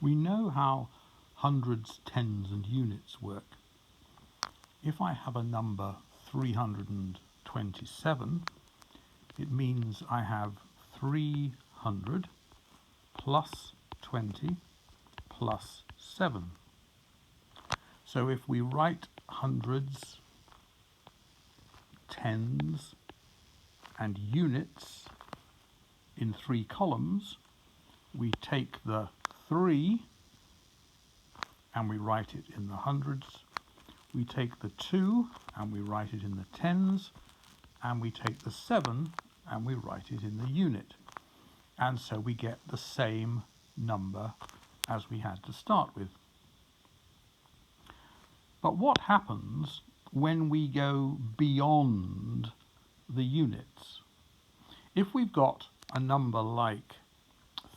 We know how hundreds, tens and units work. If I have a number 327, it means I have 300 plus 20 plus 7. So if we write hundreds, tens and units in 3 columns, we take the 3 and we write it in the hundreds, we take the 2 and we write it in the tens, and we take the 7 and we write it in the unit. And so we get the same number as we had to start with. But what happens when we go beyond the units? If we've got a number like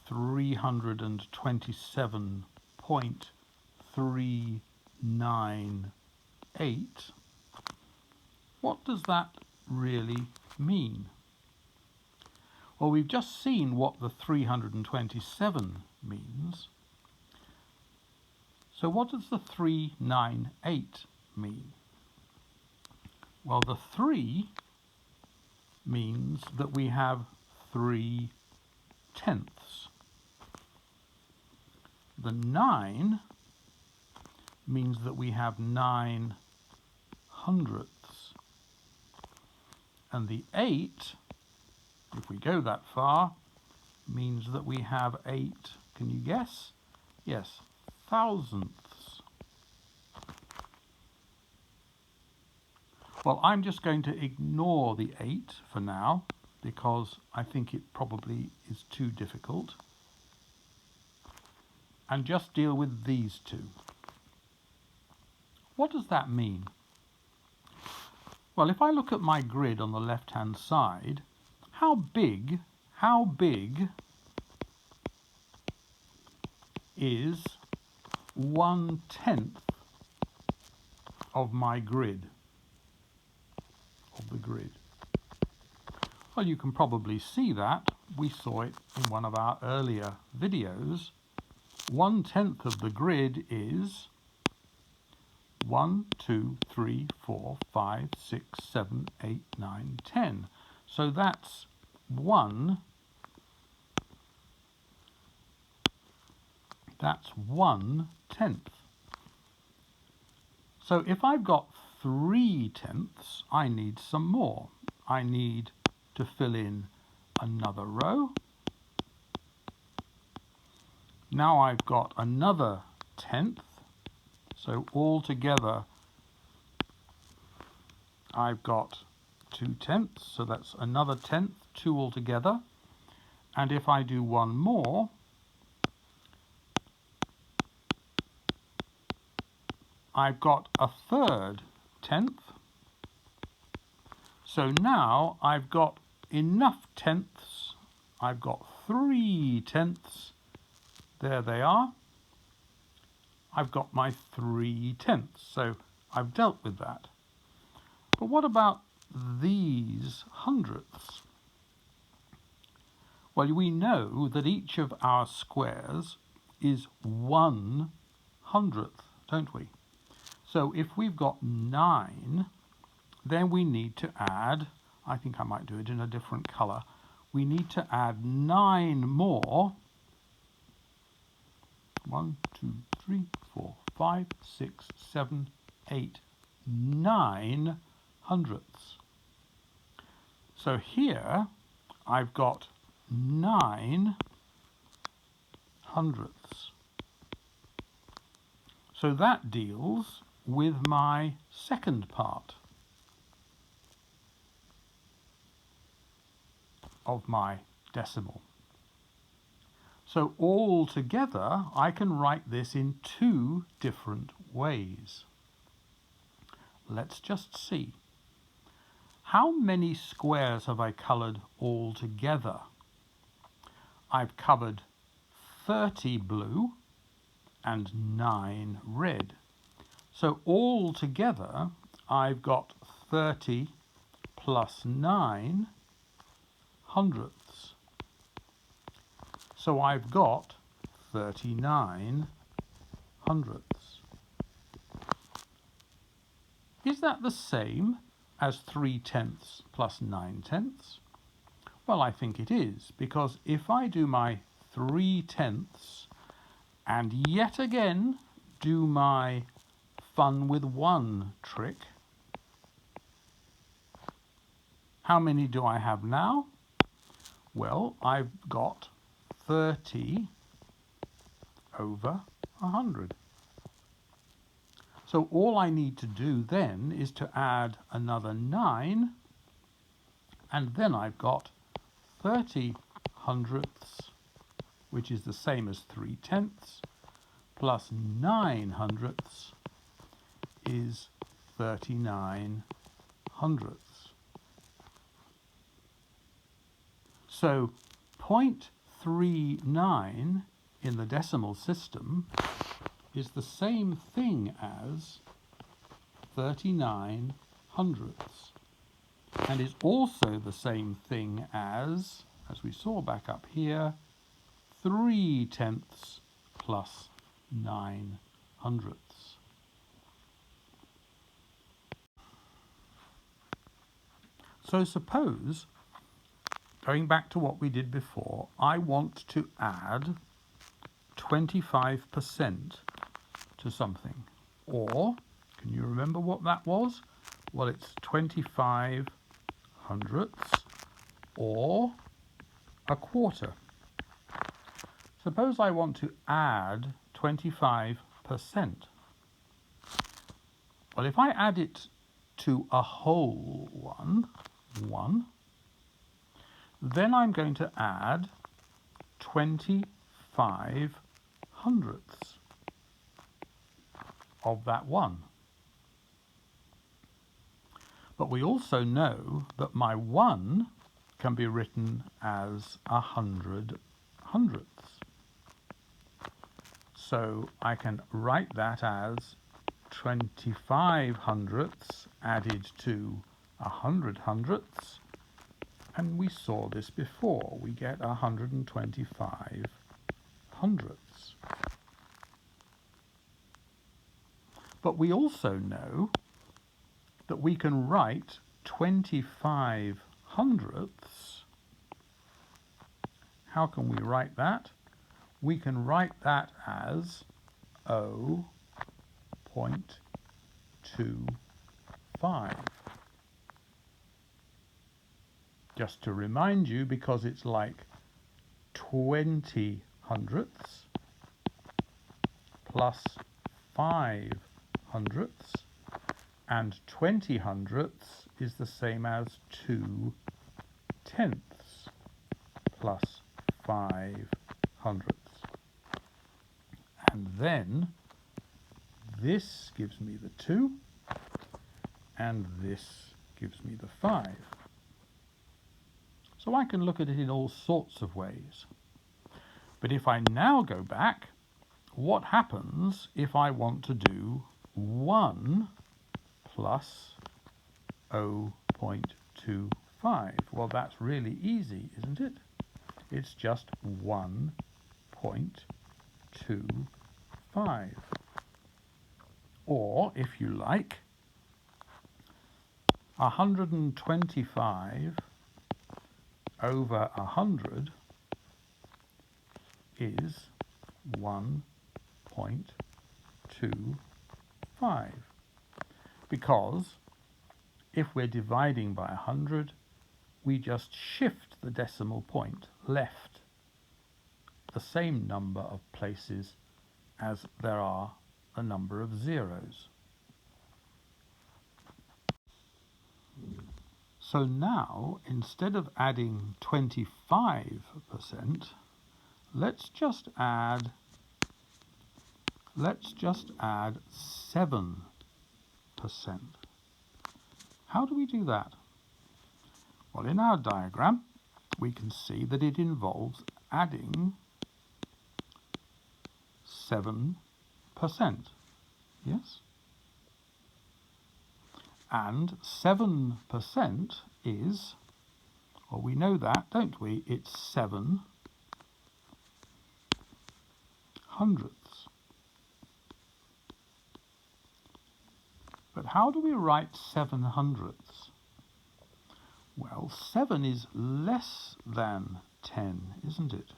327.398, what does that really mean? Well, we've just seen what the 327 means. So what does the 398 mean? Well, the 3 means that we have 3 tenths. The 9 means that we have 9 hundredths. And the 8, if we go that far, means that we have 8, can you guess? Yes, thousandths. Well, I'm just going to ignore the 8 for now, because I think it probably is too difficult, and just deal with these two. What does that mean? Well, if I look at my grid on the left-hand side, how big is 1/10 of my grid, of the grid? Well, you can probably see that. We saw it in one of our earlier videos. 1/10 of the grid is 1, 2, 3, 4, 5, 6, 7, 8, 9, 10. So that's 1. That's 1/10. So if I've got 3 tenths, I need some more. I need to fill in another row. Now I've got another tenth. So altogether, I've got 2 tenths, so that's another tenth, 2 altogether. And if I do one more, I've got a 1/3 tenth. So now I've got enough tenths. I've got 3 tenths. There they are. I've got my 3 tenths, so I've dealt with that. But what about these hundredths? Well, we know that each of our squares is 1/100th, don't we? So if we've got 9, then we need to add, I think I might do it in a different colour, we need to add 9 more. 1, 2, 3, 4, 5, 6, 7, 8, 9 hundredths. So here I've got 9 hundredths. So that deals with my second part of my decimal. So all together, I can write this in 2 different ways. Let's just see. How many squares have I coloured all together? I've covered 30 blue and 9 red. So all together, I've got 30 plus 9 hundredths. So I've got 39 hundredths. Is that the same as 3/10 plus 9/10? Well, I think it is, because if I do my 3/10 and yet again do my fun with one trick, how many do I have now? Well, I've got 30 over 100. So all I need to do then is to add another 9, and then I've got 30 hundredths, which is the same as 3/10, plus 9 hundredths is 39 hundredths. So 0.39 in the decimal system is the same thing as 39 hundredths, and is also the same thing as we saw back up here, 3/10 plus 9 hundredths. So suppose, going back to what we did before, I want to add 25% to something. Or, can you remember what that was? Well, it's 25 hundredths or a quarter. Suppose I want to add 25%. Well, if I add it to a whole one, then I'm going to add 25 hundredths of that one. But we also know that my 1 can be written as 100 hundredths. So I can write that as 25 hundredths added to 100 hundredths, and we saw this before. We get 125 hundredths. But we also know that we can write 25 hundredths. How can we write that? We can write that as 0.25. Just to remind you, because it's like 20 hundredths plus 5 hundredths, and 20 hundredths is the same as 2/10 plus 5 hundredths. And then this gives me the 2, and this gives me the 5. So I can look at it in all sorts of ways. But if I now go back, what happens if I want to do 1 plus 0.25? Well, that's really easy, isn't it? It's just 1.25. Or, if you like, 125 over 100 is 1.25. Because if we're dividing by 100, we just shift the decimal point left the same number of places as there are a number of zeros. So now, instead of adding 25%, let's just add 7%. How do we do that? Well, in our diagram, we can see that it involves adding 7%. Yes? And 7% is, well, we know that, don't we? It's 7 hundredths. But how do we write 7 hundredths? Well, 7 is less than 10, isn't it?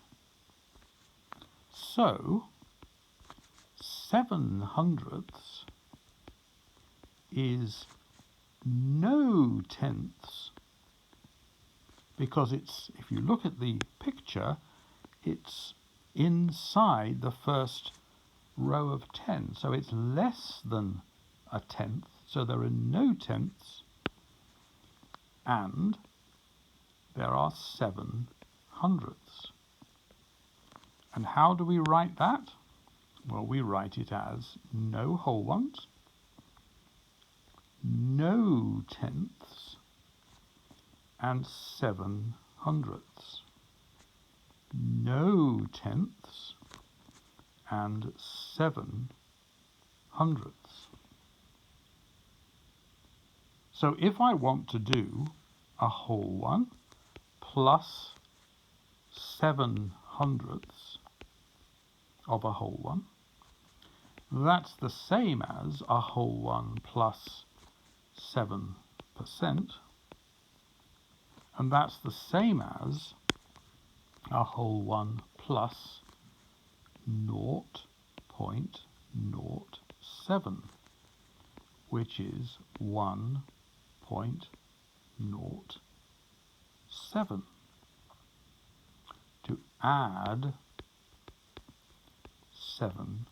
So, 7 hundredths is no tenths, because it's, if you look at the picture, it's inside the first row of 10, so it's less than a tenth, so there are no tenths, and there are 7 hundredths. And how do we write that? Well, we write it as no whole ones, no tenths, and 7 hundredths. No tenths and 7 hundredths. So if I want to do a whole one plus 7 hundredths of a whole one, that's the same as a whole one plus 7%, and that's the same as a whole one plus 0.07, which is 1.07. To add 7%.